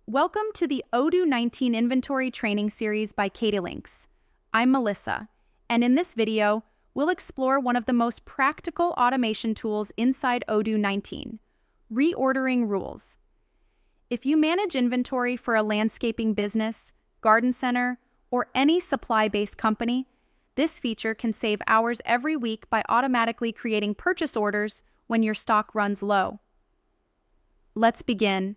Welcome to the Odoo 19 Inventory Training Series by Katylinks. I'm Melissa, and in this video, we'll explore one of the most practical automation tools inside Odoo 19, Reordering Rules. If you manage inventory for a landscaping business, garden center, or any supply-based company, this feature can save hours every week by automatically creating purchase orders when your stock runs low. Let's begin.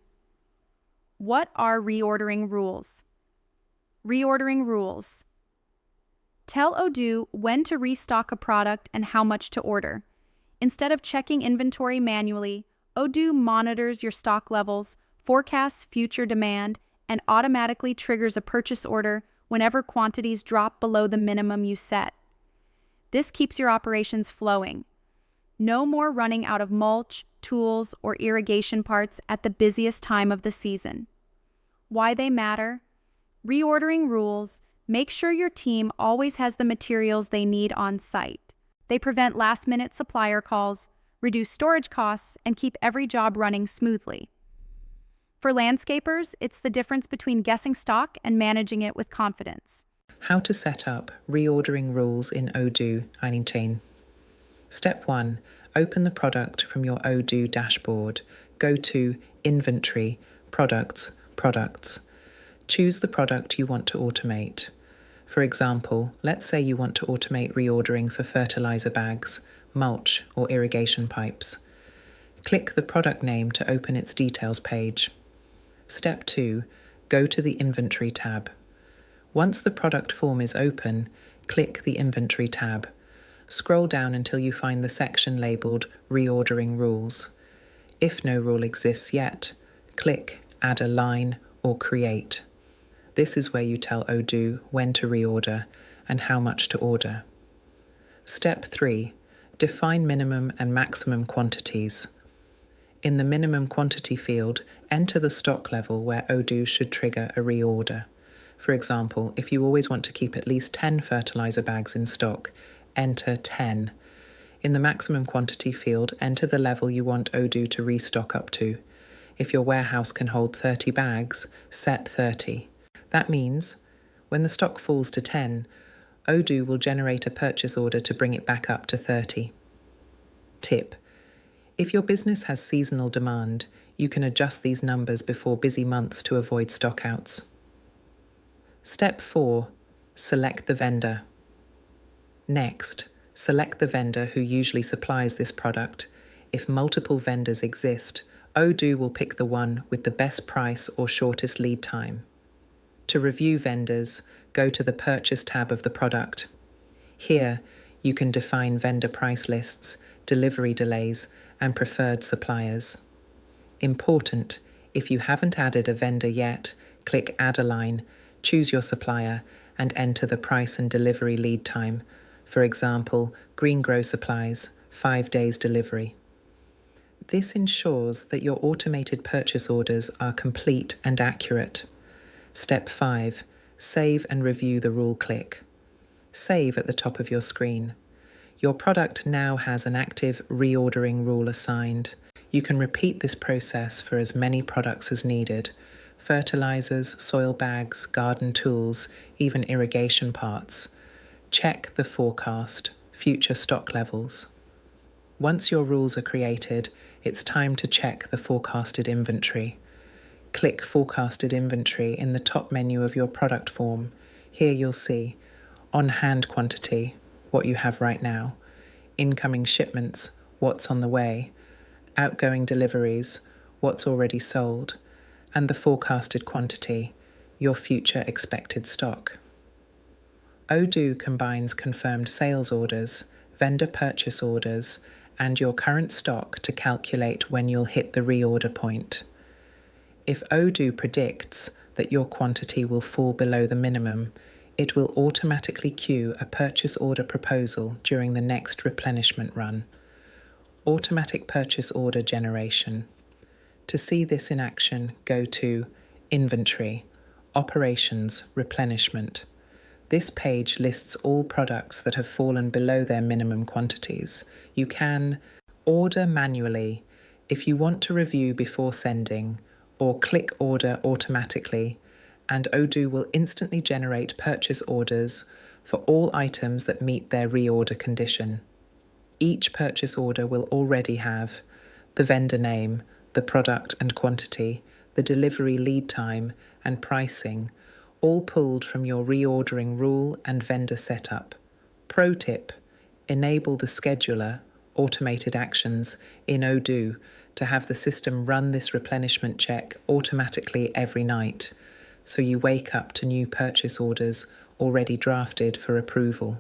What are reordering rules? Reordering rules tell Odoo when to restock a product and how much to order. Instead of checking inventory manually, Odoo monitors your stock levels, forecasts future demand, and automatically triggers a purchase order whenever quantities drop below the minimum you set. This keeps your operations flowing. No more running out of mulch, tools, or irrigation parts at the busiest time of the season. Why they matter? Reordering rules make sure your team always has the materials they need on site. They prevent last-minute supplier calls, reduce storage costs, and keep every job running smoothly. For landscapers, it's the difference between guessing stock and managing it with confidence. How to set up reordering rules in Odoo 19. Step 1. Open the product from your Odoo dashboard. Go to Inventory, Products. Choose the product you want to automate. For example, let's say you want to automate reordering for fertilizer bags, mulch, or irrigation pipes. Click the product name to open its details page. Step 2. Go to the Inventory tab. Once the product form is open, click the Inventory tab. Scroll down until you find the section labeled Reordering Rules. If no rule exists yet, click Add a line or Create. This is where you tell Odoo when to reorder and how much to order. Step 3. Define minimum and maximum quantities. In the minimum quantity field, enter the stock level where Odoo should trigger a reorder. For example, if you always want to keep at least 10 fertilizer bags in stock, enter 10. In the maximum quantity field, enter the level you want Odoo to restock up to. If your warehouse can hold 30 bags, set 30. That means, when the stock falls to 10, Odoo will generate a purchase order to bring it back up to 30. Tip: if your business has seasonal demand, you can adjust these numbers before busy months to avoid stockouts. Step 4. Select the vendor. Next, select the vendor who usually supplies this product. If multiple vendors exist, Odoo will pick the one with the best price or shortest lead time. To review vendors, go to the Purchase tab of the product. Here, you can define vendor price lists, delivery delays, and preferred suppliers. Important: if you haven't added a vendor yet, click Add a line, choose your supplier, and enter the price and delivery lead time. For example, Green Grow Supplies, 5 days delivery. This ensures that your automated purchase orders are complete and accurate. Step 5. Save and review the rule click. Save at the top of your screen. Your product now has an active reordering rule assigned. You can repeat this process for as many products as needed: fertilizers, soil bags, garden tools, even irrigation parts. Check the forecast, future stock levels. Once your rules are created, it's time to check the forecasted inventory. Click Forecasted Inventory in the top menu of your product form. Here you'll see on-hand quantity, what you have right now; incoming shipments, what's on the way; outgoing deliveries, what's already sold; and the forecasted quantity, your future expected stock. Odoo combines confirmed sales orders, vendor purchase orders, and your current stock to calculate when you'll hit the reorder point. If Odoo predicts that your quantity will fall below the minimum, it will automatically queue a purchase order proposal during the next replenishment run. Automatic purchase order generation. To see this in action, go to Inventory, Operations, Replenishment. This page lists all products that have fallen below their minimum quantities. You can order manually if you want to review before sending, or click order automatically, and Odoo will instantly generate purchase orders for all items that meet their reorder condition. Each purchase order will already have the vendor name, the product and quantity, the delivery lead time, and pricing, all pulled from your reordering rule and vendor setup. Pro tip: enable the scheduler, automated actions, in Odoo to have the system run this replenishment check automatically every night, so you wake up to new purchase orders already drafted for approval.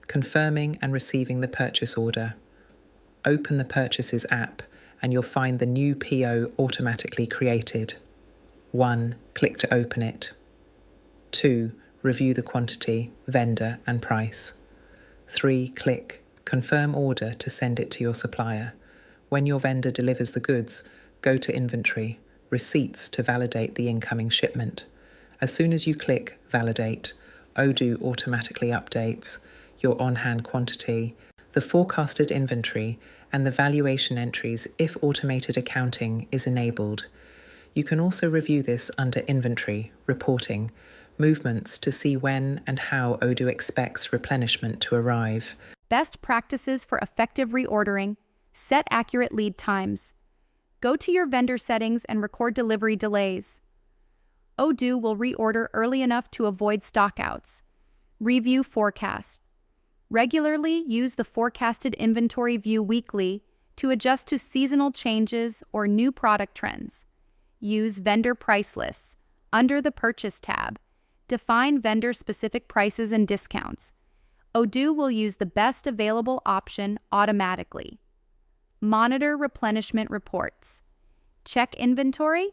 Confirming and receiving the purchase order. Open the Purchases app and you'll find the new PO automatically created. 1. Click to open it. 2. Review the quantity, vendor, and price. 3. Click Confirm order to send it to your supplier. When your vendor delivers the goods, go to Inventory, Receipts to validate the incoming shipment. As soon as you click Validate, Odoo automatically updates your on-hand quantity, the forecasted inventory, and the valuation entries if automated accounting is enabled. You can also review this under Inventory, Reporting, Movements to see when and how Odoo expects replenishment to arrive. Best practices for effective reordering. Set accurate lead times. Go to your vendor settings and record delivery delays. Odoo will reorder early enough to avoid stockouts. Review forecast. Regularly use the forecasted inventory view weekly to adjust to seasonal changes or new product trends. Use vendor price lists. Under the Purchase tab, define vendor-specific prices and discounts. Odoo will use the best available option automatically. Monitor replenishment reports. Check inventory.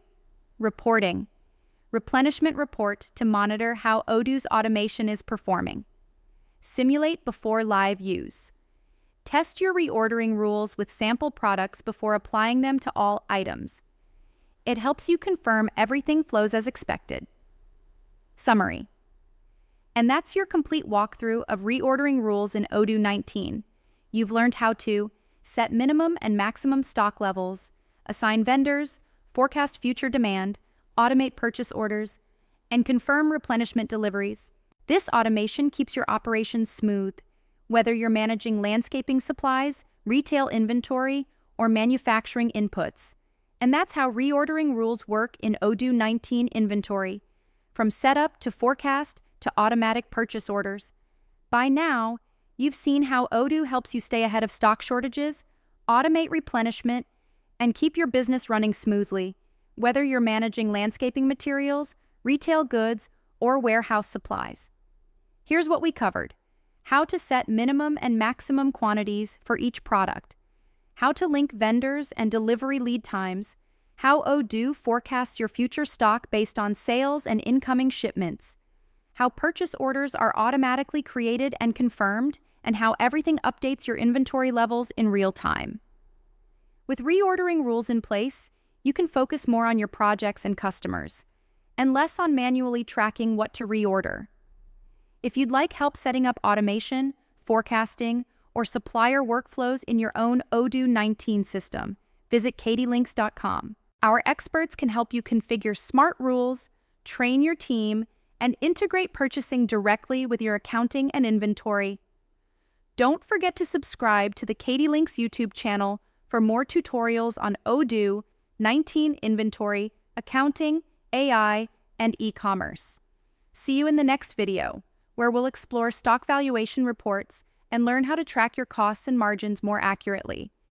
Reporting. Replenishment report to monitor how Odoo's automation is performing. Simulate before live use. Test your reordering rules with sample products before applying them to all items. It helps you confirm everything flows as expected. Summary. And that's your complete walkthrough of reordering rules in Odoo 19. You've learned how to set minimum and maximum stock levels, assign vendors, forecast future demand, automate purchase orders, and confirm replenishment deliveries. This automation keeps your operations smooth, whether you're managing landscaping supplies, retail inventory, or manufacturing inputs. And that's how reordering rules work in Odoo 19 inventory, from setup to forecast to automatic purchase orders. By now, you've seen how Odoo helps you stay ahead of stock shortages, automate replenishment, and keep your business running smoothly, whether you're managing landscaping materials, retail goods, or warehouse supplies. Here's what we covered: how to set minimum and maximum quantities for each product, how to link vendors and delivery lead times, how Odoo forecasts your future stock based on sales and incoming shipments, how purchase orders are automatically created and confirmed, and how everything updates your inventory levels in real time. With reordering rules in place, you can focus more on your projects and customers, and less on manually tracking what to reorder. If you'd like help setting up automation, forecasting, or supplier workflows in your own Odoo 19 system, visit Katylinks.com. Our experts can help you configure smart rules, train your team, and integrate purchasing directly with your accounting and inventory. Don't forget to subscribe to the Katylinks YouTube channel for more tutorials on Odoo 19 inventory, accounting, AI, and e-commerce. See you in the next video, where we'll explore stock valuation reports and learn how to track your costs and margins more accurately.